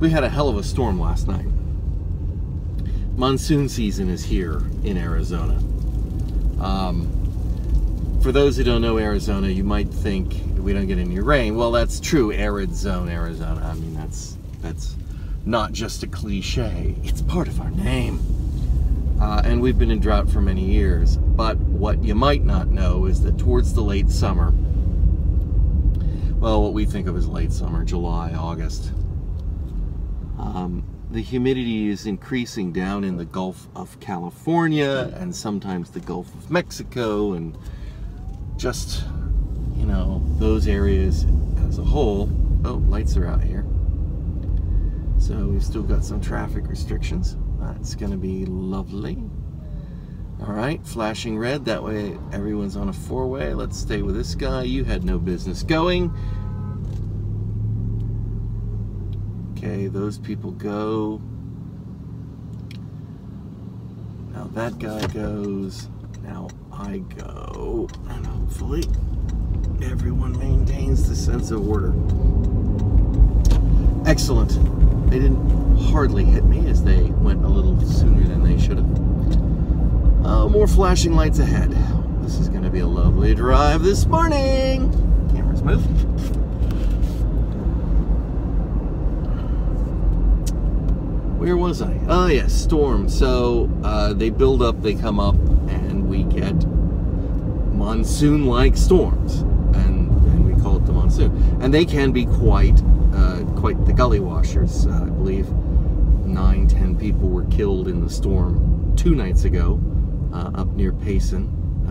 We had a hell of a storm last night. Monsoon season is here in Arizona. For those who don't know Arizona, you might think we don't get any rain. Well, that's true. Arid zone, Arizona. I mean, that's not just a cliche. It's part of our name. And we've been in drought for many years. But what you might not know is that towards the late summer, well, what we think of as late summer, July, August, the humidity is increasing down in the Gulf of California and sometimes the Gulf of Mexico and just, you know, those areas as a whole. Oh, lights are out here. So we've still got some traffic restrictions. That's going to be lovely. All right, flashing red. That way everyone's on a four-way. Let's stay with this guy. You had no business going. Okay, those people go. Now that guy goes. Now I go. And hopefully everyone maintains the sense of order. Excellent. They didn't hardly hit me as they went a little sooner than they should have. More flashing lights ahead. This is going to be a lovely drive this morning. Cameras move. Where was I? Oh yes, storm. So they build up, they come up, and we get monsoon-like storms, and we call it the monsoon. And they can be quite the gully washers. I believe 9-10 people were killed in the storm 2 nights ago up near Payson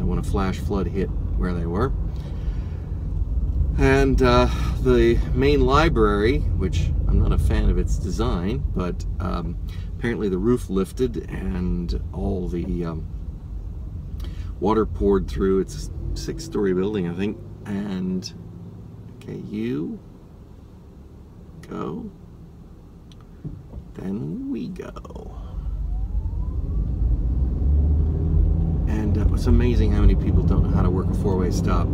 when a flash flood hit where they were. And the main library, which I'm not a fan of its design, but apparently the roof lifted and all the water poured through. It's a 6-story building, I think. And okay, you go, then we go. And it's amazing how many people don't know how to work a 4-way stop.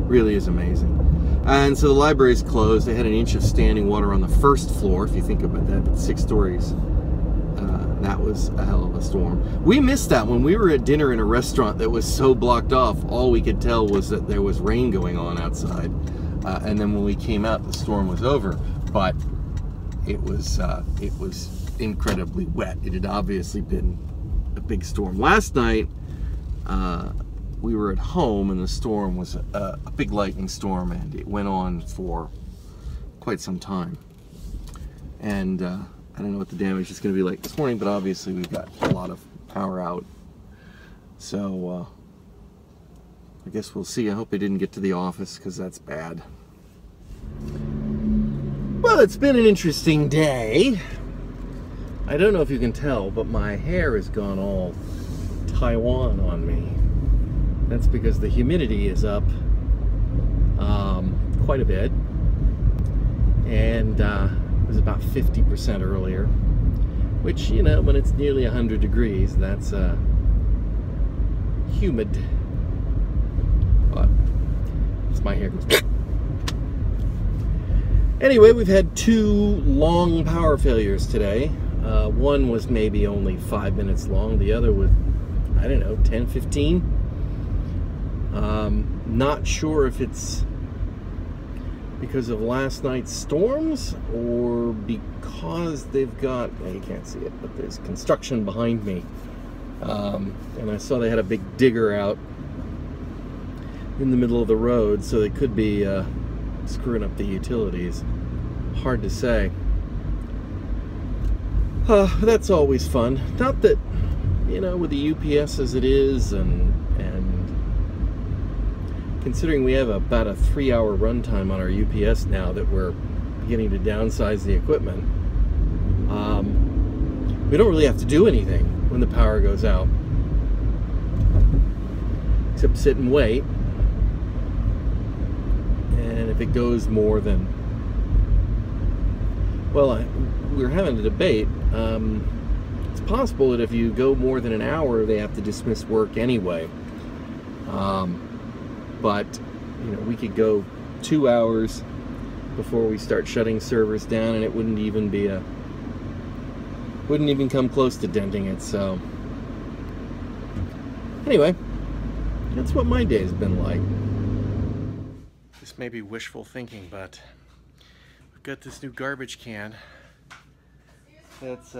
Really is amazing. And so the library's closed. They had an inch of standing water on the first floor. If you think about that, that's 6 stories. That was a hell of a storm. We missed that when we were at dinner in a restaurant that was so blocked off. All we could tell was that there was rain going on outside. And then when we came out, the storm was over. But it was incredibly wet. It had obviously been a big storm. Last night, we were at home, and the storm was a big lightning storm, and it went on for quite some time. And I don't know what the damage is going to be like this morning, but obviously we've got a lot of power out. So I guess we'll see. I hope I didn't get to the office, because that's bad. Well, it's been an interesting day. I don't know if you can tell, but my hair has gone all Taiwan on me. That's because the humidity is up quite a bit, and it was about 50% earlier, which, you know, when it's nearly 100 degrees, that's humid. But as my hair goes. Anyway, we've had 2 long power failures today. One was maybe only 5 minutes long. The other was, I don't know, 10, 15. Not sure if it's because of last night's storms or because they've got, well, you can't see it, but there's construction behind me. And I saw they had a big digger out in the middle of the road, so they could be screwing up the utilities. Hard to say. That's always fun. Not that, you know, with the UPS as it is, and considering we have about a 3-hour runtime on our UPS now that we're beginning to downsize the equipment, we don't really have to do anything when the power goes out, except sit and wait. And if it goes more than, well, we were having a debate. It's possible that if you go more than an hour, they have to dismiss work anyway. But, you know, we could go 2 hours before we start shutting servers down, and it wouldn't even come close to denting it. So anyway, that's what my day's been like. This may be wishful thinking, but we've got this new garbage can that's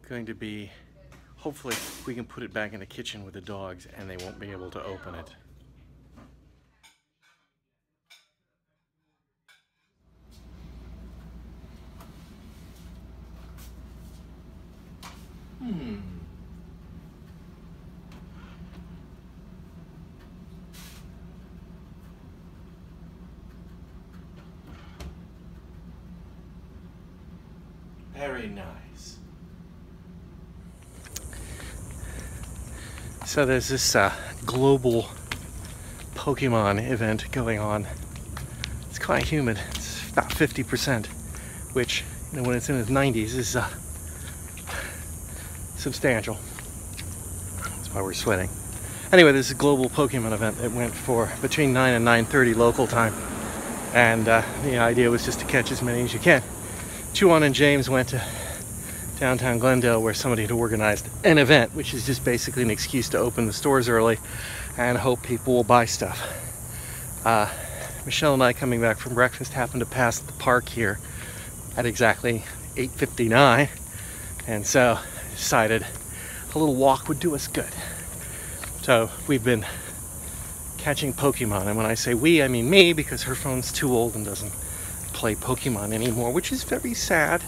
going to be, hopefully we can put it back in the kitchen with the dogs and they won't be able to open it. Very nice. So there's this global Pokemon event going on. It's quite humid. It's about 50%, which, you know, when it's in its 90s is substantial. That's why we're sweating. Anyway, this is a global Pokemon event. It went for between 9 and 9:30 local time. And the idea was just to catch as many as you can. Chuan and James went to downtown Glendale where somebody had organized an event, which is just basically an excuse to open the stores early and hope people will buy stuff. Michelle and I, coming back from breakfast, happened to pass the park here at exactly 8:59, and so decided a little walk would do us good. So we've been catching Pokemon, and when I say we, I mean me, because her phone's too old and doesn't play Pokemon anymore, which is very sad.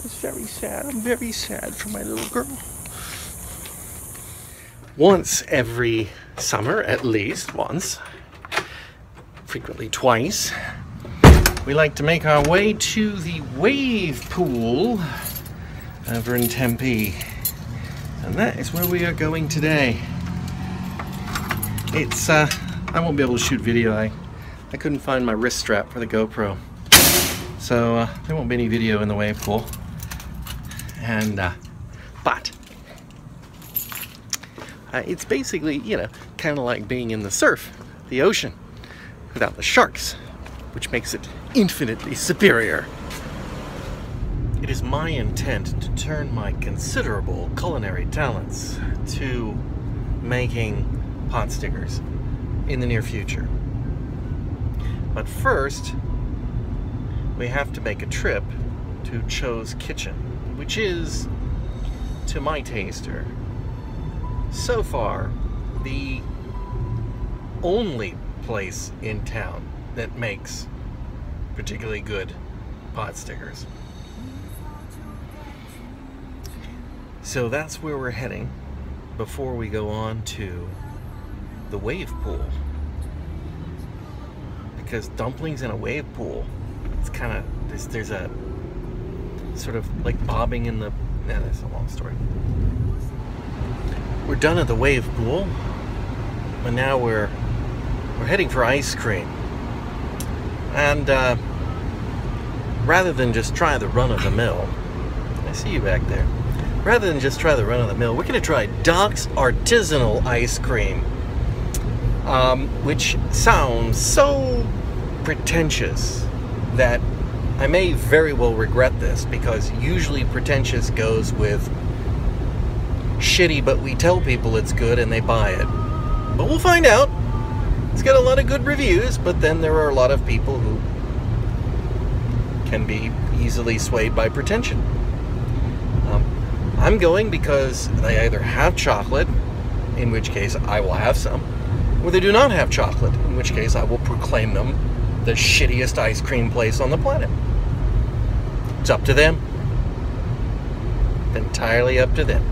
It's very sad. I'm very sad for my little girl. Once every summer, at least once, frequently twice, we like to make our way to the wave pool over in Tempe. And that is where we are going today. It's, I won't be able to shoot video. I couldn't find my wrist strap for the GoPro. So there won't be any video in the wave pool. And, but it's basically, you know, kind of like being in the surf, the ocean, without the sharks, which makes it infinitely superior. It is my intent to turn my considerable culinary talents to making pot stickers in the near future. But first, we have to make a trip to Cho's Kitchen, which is, to my taster, so far the only place in town that makes particularly good pot stickers. So that's where we're heading before we go on to the wave pool. Because dumplings in a wave pool, it's kind of, there's a sort of like bobbing in the, yeah, that's a long story. We're done at the wave pool, and now we're heading for ice cream. And rather than just try the run-of-the-mill, I see you back there. Rather than just try the run-of-the-mill, we're going to try Doc's Artisanal Ice Cream, which sounds so pretentious that I may very well regret this, because usually pretentious goes with shitty, but we tell people it's good and they buy it. But we'll find out. It's got a lot of good reviews, but then there are a lot of people who can be easily swayed by pretension. I'm going because they either have chocolate, in which case I will have some, or they do not have chocolate, in which case I will proclaim them the shittiest ice cream place on the planet. It's up to them. Entirely up to them.